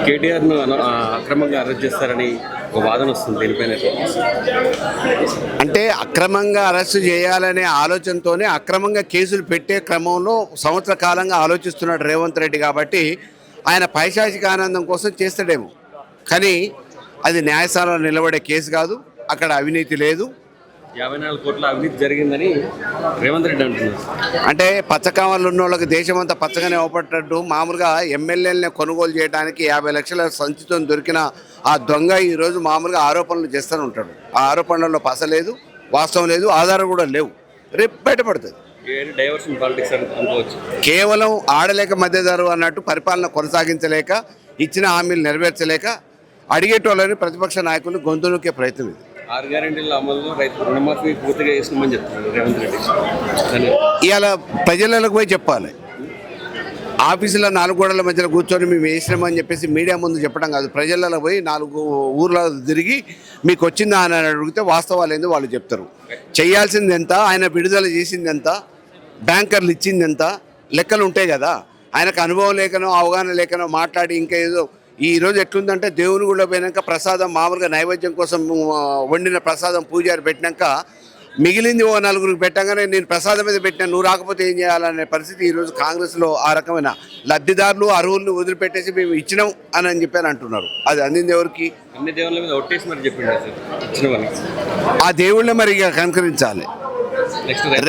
కేటీఆర్ను అక్రమంగా అరెస్ట్ చేస్తారని ఒక వాదన వస్తుంది దీనిపైన. అంటే అక్రమంగా అరెస్టు చేయాలనే ఆలోచనతోనే అక్రమంగా కేసులు పెట్టే క్రమంలో సంవత్సర కాలంగా ఆలోచిస్తున్నాడు రేవంత్ రెడ్డి. కాబట్టి ఆయన పైశాచిక ఆనందం కోసం చేస్తాడేమో, కానీ అది న్యాయస్థానంలో నిలబడే కేసు కాదు. అక్కడ అవినీతి లేదు. 54 కోట్ల అవినీతి జరిగిందని రేవంత్ రెడ్డి అంటున్నారు. అంటే పచ్చకామలు ఉన్న వాళ్ళకి దేశమంతా పచ్చగానే అవపడ్డట్టు మామూలుగా ఎమ్మెల్యేలని కొనుగోలు చేయడానికి 50 లక్షల సంచితో దొరికిన ఆ దొంగ ఈరోజు మామూలుగా ఆరోపణలు చేస్తూనే ఉంటాడు. ఆ ఆరోపణలలో పస లేదు, వాస్తవం లేదు, ఆధారం కూడా లేవు. రేపు బయటపడుతుంది. డైవర్షన్ పాలిటిక్స్ అనుకోవచ్చు. కేవలం ఆడలేక మధ్యదారు అన్నట్టు పరిపాలన కొనసాగించలేక, ఇచ్చిన హామీలు నెరవేర్చలేక అడిగేటోళ్ళని ప్రతిపక్ష నాయకులు గొంతునొక్కే ప్రయత్నం ఇది. 6 గ్యారెంటీల అమలులో రైతు రుణమాఫీ పూర్తిగా చేసినామని చెప్తున్నారు రేవంత్ రెడ్డి. ఇవాళ ప్రజలకు పోయి చెప్పాలి. ఆఫీసులో 4 గోడల మధ్యలో కూర్చొని మేము వేసినామని చెప్పేసి మీడియా ముందు చెప్పడం కాదు. ప్రజలలో పోయి 4 ఊర్లో తిరిగి మీకు వచ్చిందా అని అడిగితే వాస్తవాలు ఏందో వాళ్ళు చెప్తారు. చేయాల్సింది ఎంత, ఆయన విడుదల చేసింది ఎంత, బ్యాంకర్లు ఇచ్చింది ఎంత, లెక్కలు ఉంటాయి కదా. ఆయనకు అనుభవం లేకనో అవగాహన లేకనో మాట్లాడి ఇంకా ఏదో. ఈరోజు ఎట్లుందంటే దేవుని గుళ్ళో పోయినాక ప్రసాదం మామూలుగా నైవేద్యం కోసం వండిన ప్రసాదం పూజారి పెట్టినాక మిగిలింది 4 పెట్టగానే నేను ప్రసాదం మీద పెట్టినా, నువ్వు రాకపోతే ఏం చేయాలనే పరిస్థితి ఈరోజు కాంగ్రెస్లో ఆ రకమైన లబ్ధిదారులు అర్హులను వదిలిపెట్టేసి మేము ఇచ్చినాం అని చెప్పారు అంటున్నారు. అది అందింది ఎవరికి? అన్ని దేవుళ్ళ మీద ఒట్టేసి మరి చెప్పిండు ఇచ్చిన వాళ్ళకి. ఆ దేవుళ్ళే మరి ఇక కనుకరించాలి.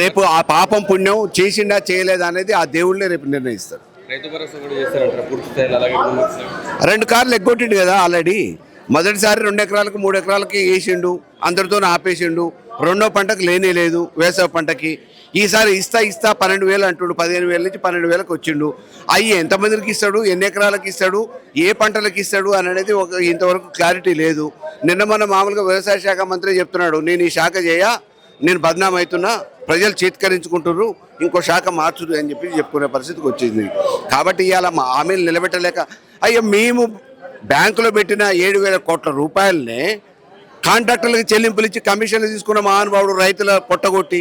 రేపు ఆ పాపం పుణ్యం చేసిండా చేయలేదా అనేది ఆ దేవుళ్ళే రేపు నిర్ణయిస్తారు. రైతు భరోసా కూడా చేస్తారంటారు పూర్తి స్థాయిలో. అలాగే 2 కార్లు ఎగ్గొట్టిండు కదా ఆల్రెడీ. మొదటిసారి 2 ఎకరాలకు 3 ఎకరాలకి వేసిండు, అందరితో ఆపేసిండు. రెండో పంటకు లేనే లేదు, వేసవి పంటకి. ఈసారి ఇస్తా 12,000 అంటుడు. 15,000 నుంచి 12,000కి వచ్చిండు. అవి ఎంతమందికి ఇస్తాడు, ఎన్ని ఎకరాలకు ఇస్తాడు, ఏ పంటలకు ఇస్తాడు అనేది ఇంతవరకు క్లారిటీ లేదు. నిన్న మన మామూలుగా వ్యవసాయ శాఖ మంత్రి చెప్తున్నాడు, నేను ఈ శాఖ నేను బదనాం అవుతున్నా, ప్రజలు చేత్కరించుకుంటున్నారు, ఇంకో శాఖ మార్చుడు అని చెప్పి చెప్పుకునే పరిస్థితికి వచ్చింది. కాబట్టి ఇవాళ మా హామీలు నిలబెట్టలేక మేము బ్యాంకులో పెట్టిన 7,000 కోట్ల రూపాయలనే కాంట్రాక్టర్లకు చెల్లింపులు ఇచ్చి కమిషన్లు తీసుకున్న మహానుభావుడు రైతుల పొట్టగొట్టి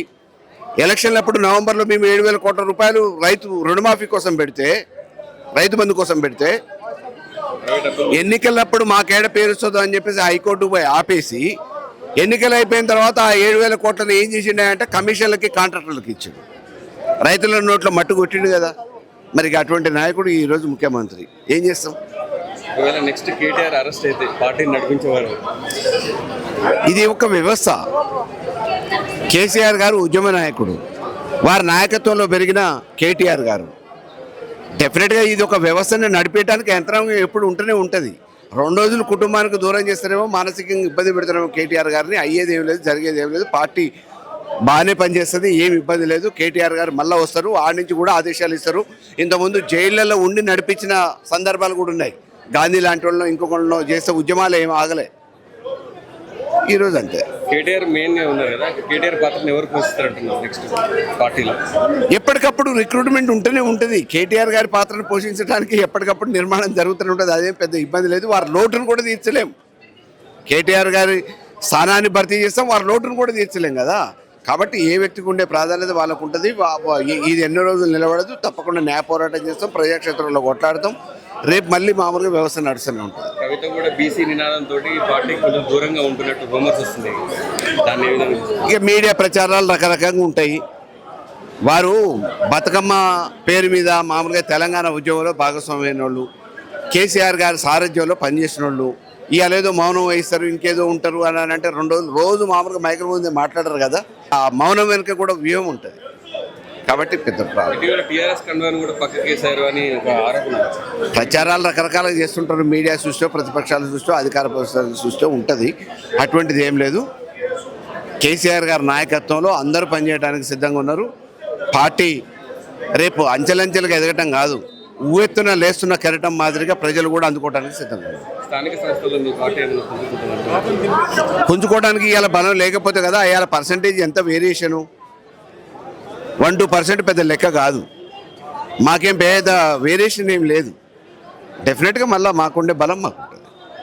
ఎలక్షన్లప్పుడు నవంబర్లో మేము 7,000 కోట్ల రూపాయలు రైతు రుణమాఫీ కోసం పెడితే, రైతు బంధు కోసం పెడితే, ఎన్నికలప్పుడు మాకేడ పేరు వస్తుందో అని చెప్పేసి హైకోర్టుకు పోయి ఆపేసి ఎన్నికలు అయిపోయిన తర్వాత ఆ 7,000 కోట్లను ఏం చేసిండే కమిషన్లకి కాంట్రాక్టర్లకి ఇచ్చిండు. రైతుల నోట్లో మట్టు కొట్టిండు కదా. మరి అటువంటి నాయకుడు ఈరోజు ముఖ్యమంత్రి. ఏం చేస్తాం? ఒకవేళ నెక్స్ట్ కేటీఆర్ అరెస్ట్ అయితే పార్టీని నడిపించేవారు. ఇది ఒక వ్యవస్థ. కేసీఆర్ గారు ఉద్యమ నాయకుడు, వారి నాయకత్వంలో పెరిగిన కేటీఆర్ గారు. డెఫినెట్గా ఇది ఒక వ్యవస్థను నడిపేయడానికి యంత్రాంగం ఎప్పుడు ఉంటూనే ఉంటుంది. 2 రోజులు కుటుంబానికి దూరం చేస్తారేమో, మానసికంగా ఇబ్బంది పెడతారేమో కేటీఆర్ గారిని. అయ్యేది ఏం లేదు, జరిగేది ఏం లేదు. పార్టీ బాగానే పనిచేస్తుంది, ఏమి ఇబ్బంది లేదు. కేటీఆర్ గారు మళ్ళీ వస్తారు, ఆడి నుంచి కూడా ఆదేశాలు ఇస్తారు. ఇంతకుముందు జైళ్ళలో ఉండి నడిపించిన సందర్భాలు కూడా ఉన్నాయి. గాంధీ లాంటి వాళ్ళను ఇంకొకళ్ళను చేస్తే ఉద్యమాలు ఏమి ఆగలే. ఈరోజు అంతే. కేటీఆర్ మెయిన్గా ఉన్నారు కదా, కేటీఆర్ పాత్రను ఎవరు పోషిస్తారంటున్నారు నెక్స్ట్ పార్టీలో? ఎప్పటికప్పుడు రిక్రూట్మెంట్ ఉంటూనే ఉంటుంది. కేటీఆర్ గారి పాత్రను పోషించడానికి ఎప్పటికప్పుడు నిర్మాణం జరుగుతూనే ఉంటుంది. అదేం పెద్ద ఇబ్బంది లేదు. వారి లోటును కూడా తీర్చలేం. కేటీఆర్ గారి స్థానాన్ని భర్తీ చేస్తాం, వారి లోటును కూడా తీర్చలేం కదా. కాబట్టి ఏ వ్యక్తికి ఉండే ప్రాధాన్యత వాళ్ళకు ఉంటుంది. ఇది ఎన్నో రోజులు నిలబడదు. తప్పకుండా న్యాయ పోరాటం చేస్తాం, ప్రజాక్షేత్రంలో కొట్లాడతాం. రేపు మళ్ళీ మామూలుగా వ్యవస్థ నడుస్తూనే ఉంటుంది. కవిత కూడా బీసీ నినాదంతో పార్టీకి కొంచెం దూరంగా ఉంటున్నట్టు రూమర్స్ వస్తుంది. దాన్ని ఇక మీడియా ప్రచారాలు రకరకంగా ఉంటాయి. వారు బతుకమ్మ పేరు మీద మామూలుగా తెలంగాణ ఉద్యమంలో భాగస్వామ్యమైన వాళ్ళు, కేసీఆర్ గారి సారథ్యంలో పనిచేసిన వాళ్ళు, ఇవాళ ఏదో మౌనం వహిస్తారు, ఇంకేదో ఉంటారు అని అంటే 2 రోజులు రోజు మామూలుగా మైక్రో ముందే మాట్లాడరు కదా. ఆ మౌనం వెనుక కూడా వ్యూహం ఉంటుంది. కాబట్టి పెద్ద ప్రచారాలు రకరకాలుగా చేస్తుంటారు. మీడియా చూస్తూ, ప్రతిపక్షాలు చూస్తూ, అధికార పక్షాలు చూస్తూ ఉంటుంది. అటువంటిది ఏం లేదు. కేసీఆర్ గారి నాయకత్వంలో అందరూ పనిచేయడానికి సిద్ధంగా ఉన్నారు. పార్టీ రేపు అంచెలంచెలుగా ఎదగటం కాదు, ఊవెత్తున లేస్తున్న కెరటం మాదిరిగా ప్రజలు కూడా అందుకోవడానికి సిద్ధంగా ఉన్నారు. పుంజుకోవడానికి ఇవాళ బలం లేకపోతే కదా. ఇవాళ పర్సంటేజ్ ఎంత వేరియేషను, 1-2% పెద్ద లెక్క కాదు. మాకేం పేద వేరియేషన్ ఏం లేదు. డెఫినెట్గా మళ్ళీ మాకుండే బలం మాకు.